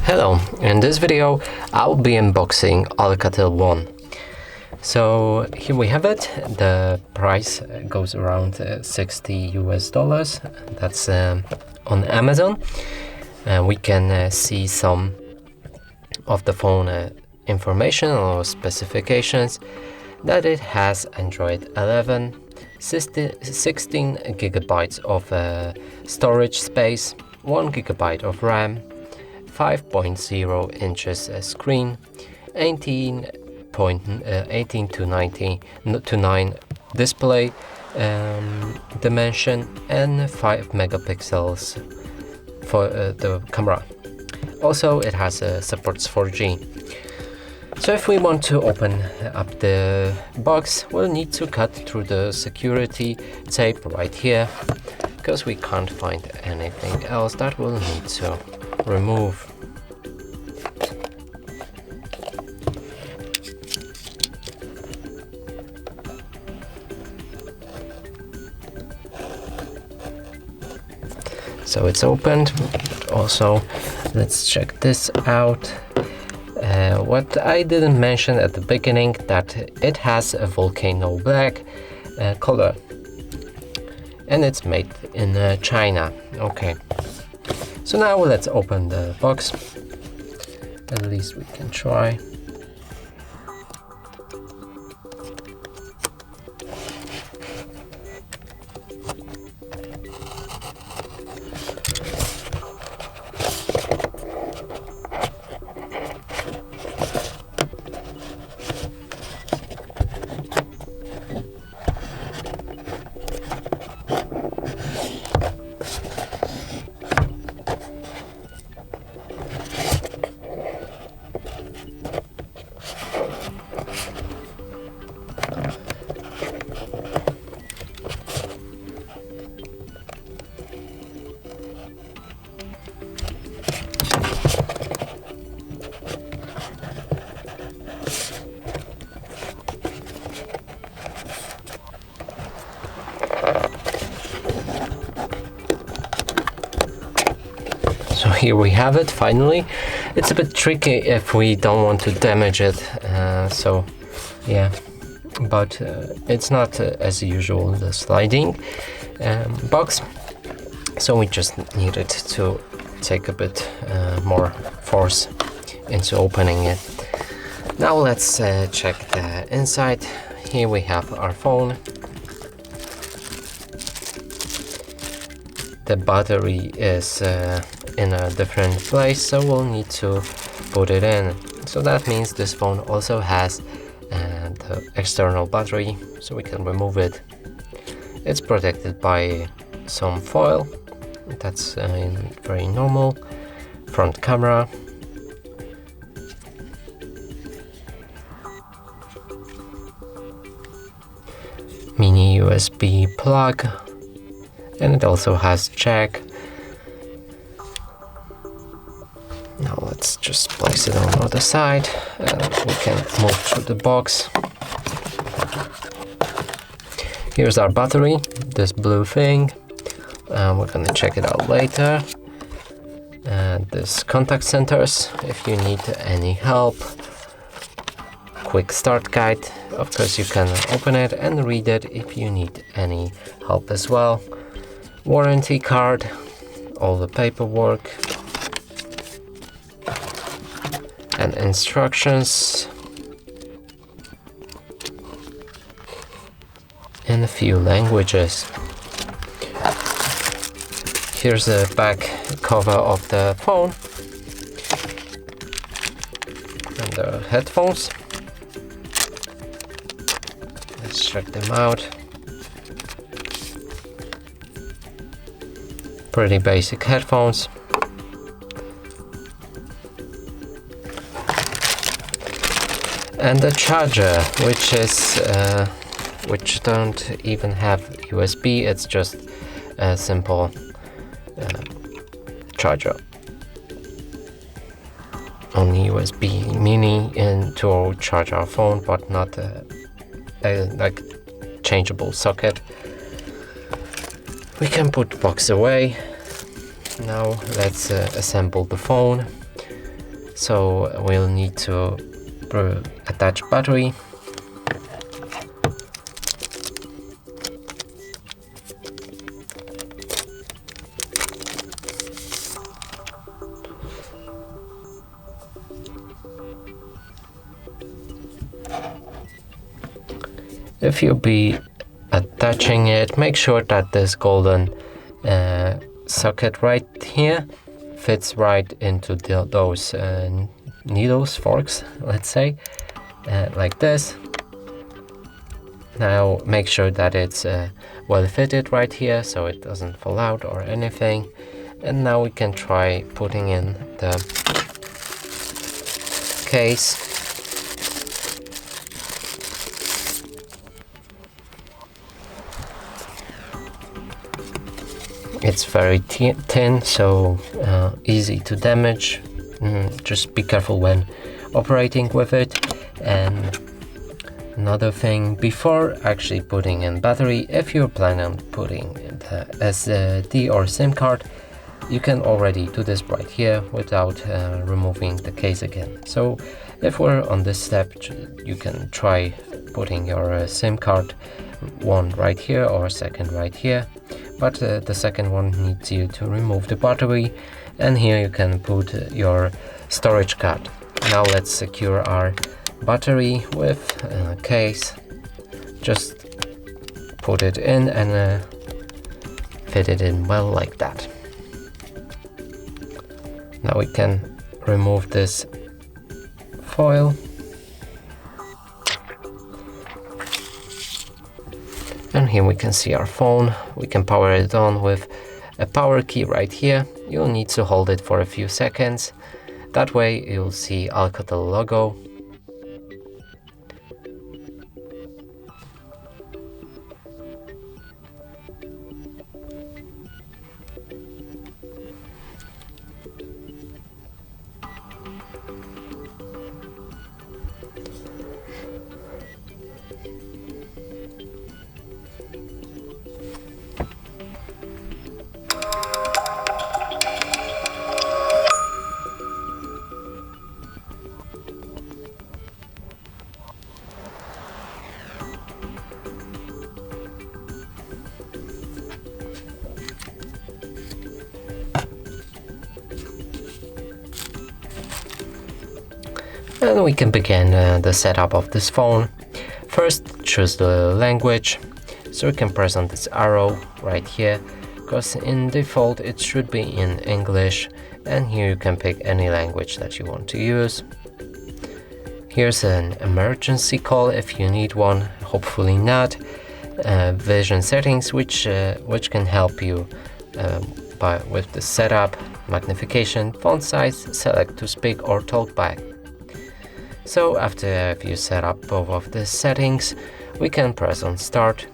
Hello, in this video I'll be unboxing Alcatel One. So here we have it. The price goes around $60 US. That's on Amazon. We can see some of the phone information or specifications, that it has Android 11, 16 gigabytes of storage space, 1 gigabyte of RAM, 5.0 inches screen, 18 to 9 display dimension, and 5 megapixels for the camera. Also, it has supports 4G. So if we want to open up the box, we'll need to cut through the security tape right here, because we can't find anything else that we'll need to remove. So it's opened. Also, let's check this out. What I didn't mention at the beginning, that it has a volcano black color, and it's made in China. Okay, so now let's open the box. At least we can try. So here we have it, finally. It's a bit tricky if we don't want to damage it, so yeah, but it's not as usual the sliding box, so we just needed to take a bit more force into opening it. Now let's check the inside. Here we have our phone. The battery is in a different place, so we'll need to put it in. So that means this phone also has the external battery, so we can remove it. It's protected by some foil. That's very normal. Front camera. Mini USB plug. And it also has jack. Now let's just place it on the other side, and we can move through the box. Here's our battery, this blue thing. We're gonna check it out later. And this contact centers, if you need any help. Quick start guide. Of course, you can open it and read it if you need any help as well. Warranty card, all the paperwork, and instructions, in a few languages. Here's the back cover of the phone and the headphones. Let's check them out. Pretty basic headphones. And the charger, which don't even have USB, it's just a simple charger. Only USB mini to charge our phone, but not a like changeable socket. We can put the box away. Now let's assemble the phone. So we'll need to attach battery. If you'll be attaching it, make sure that this golden socket right here fits right into those needles, forks, let's say, like this. Now make sure that it's well fitted right here so it doesn't fall out or anything. And now we can try putting in the case. It's very thin, so easy to damage. Just be careful when operating with it. And another thing, before actually putting in battery, if you're planning on putting the SD or SIM card, you can already do this right here without removing the case again. So if we're on this step, you can try putting your SIM card, one right here or second right here. But the second one needs you to remove the battery, and here you can put your storage card. Now let's secure our battery with a case. Just put it in and fit it in well like that. Now we can remove this foil. And here we can see our phone. We can power it on with a power key right here. You'll need to hold it for a few seconds. That way you'll see Alcatel logo. And we can begin the setup of this phone. First, choose the language. So we can press on this arrow right here, because in default it should be in English, and here you can pick any language that you want to use. Here's an emergency call if you need one, hopefully not. Vision settings, which can help you with the setup, magnification, font size, select to speak or talk back. So after you set up both of the settings, we can press on start,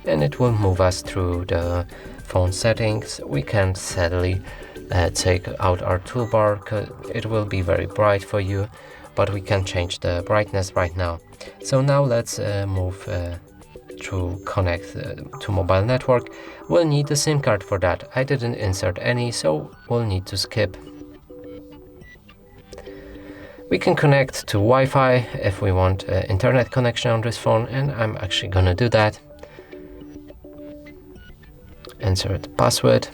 and it will move us through the phone settings. We can sadly take out our toolbar, because it will be very bright for you, but we can change the brightness right now. So now let's move to connect to mobile network. We'll need a SIM card for that. I didn't insert any, so we'll need to skip. We can connect to Wi-Fi if we want internet connection on this phone, and I'm actually gonna do that. Insert password.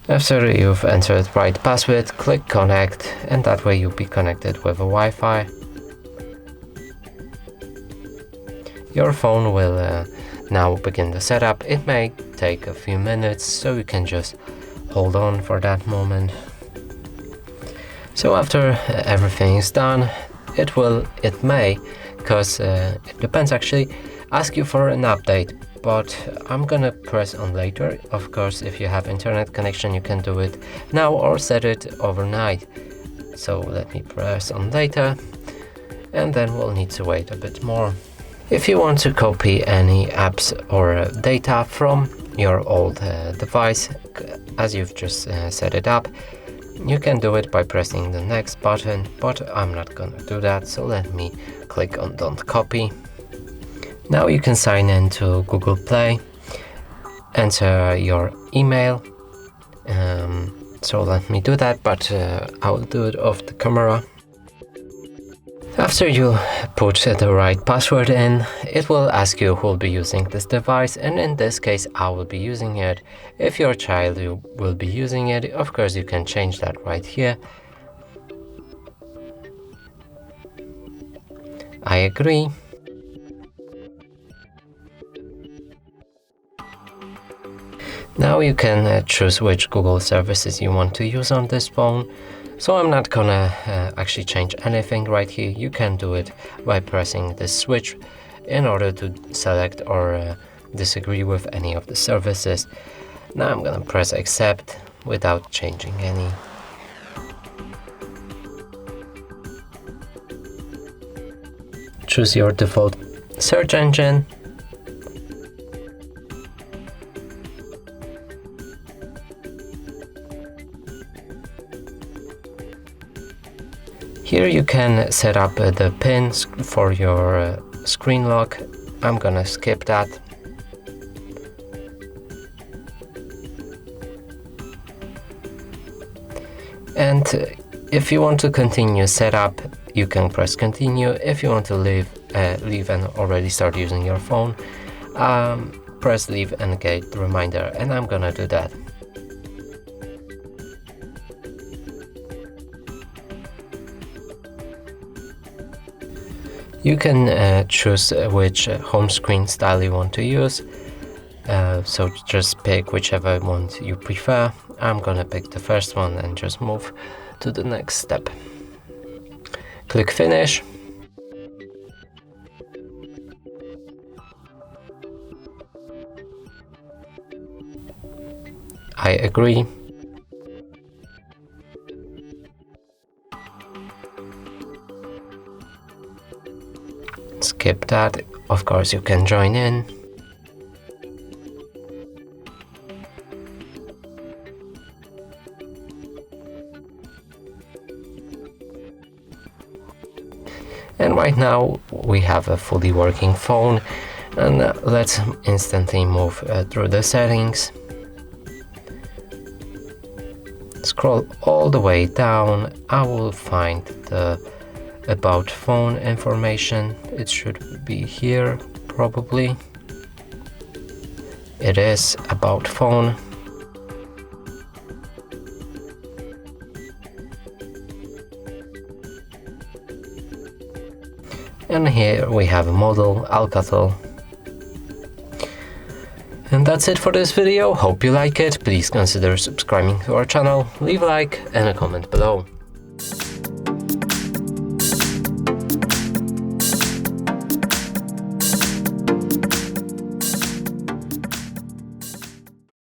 After you've entered the right password, click connect, and that way you'll be connected with a Wi-Fi. Your phone will now begin the setup. It may take a few minutes, so you can just hold on for that moment. So after everything is done, it may, because it depends actually, ask you for an update. But I'm gonna press on later. Of course, if you have internet connection, you can do it now or set it overnight. So let me press on later. and then we'll need to wait a bit more. If you want to copy any apps or data from your old device, as you've just set it up, you can do it by pressing the next button, but I'm not gonna do that, so let me click on Don't Copy. Now you can sign in to Google Play, enter your email, so let me do that, but I will do it off the camera. After you put the right password in, it will ask you who will be using this device, and in this case I will be using it. If your child will be using it, of course you can change that right here. I agree. Now you can choose which Google services you want to use on this phone. So I'm not gonna actually change anything right here. You can do it by pressing the switch in order to select or disagree with any of the services. Now I'm gonna press accept without changing any. Choose your default search engine. Here you can set up the pins for your screen lock. I'm gonna skip that. And if you want to continue setup, you can press continue. If you want to leave and already start using your phone, press leave and get reminder, and I'm gonna do that. You can choose which home screen style you want to use, so just pick whichever one you prefer. I'm gonna pick the first one and just move to the next step. Click finish. I agree. Skip that. Of course you can join in. And right now we have a fully working phone, and let's instantly move through the settings. Scroll all the way down. I will find the about phone information. It should be here probably. It is about phone. And here we have a model, Alcatel. And that's it for this video. Hope you like it. Please consider subscribing to our channel, leave a like and a comment below.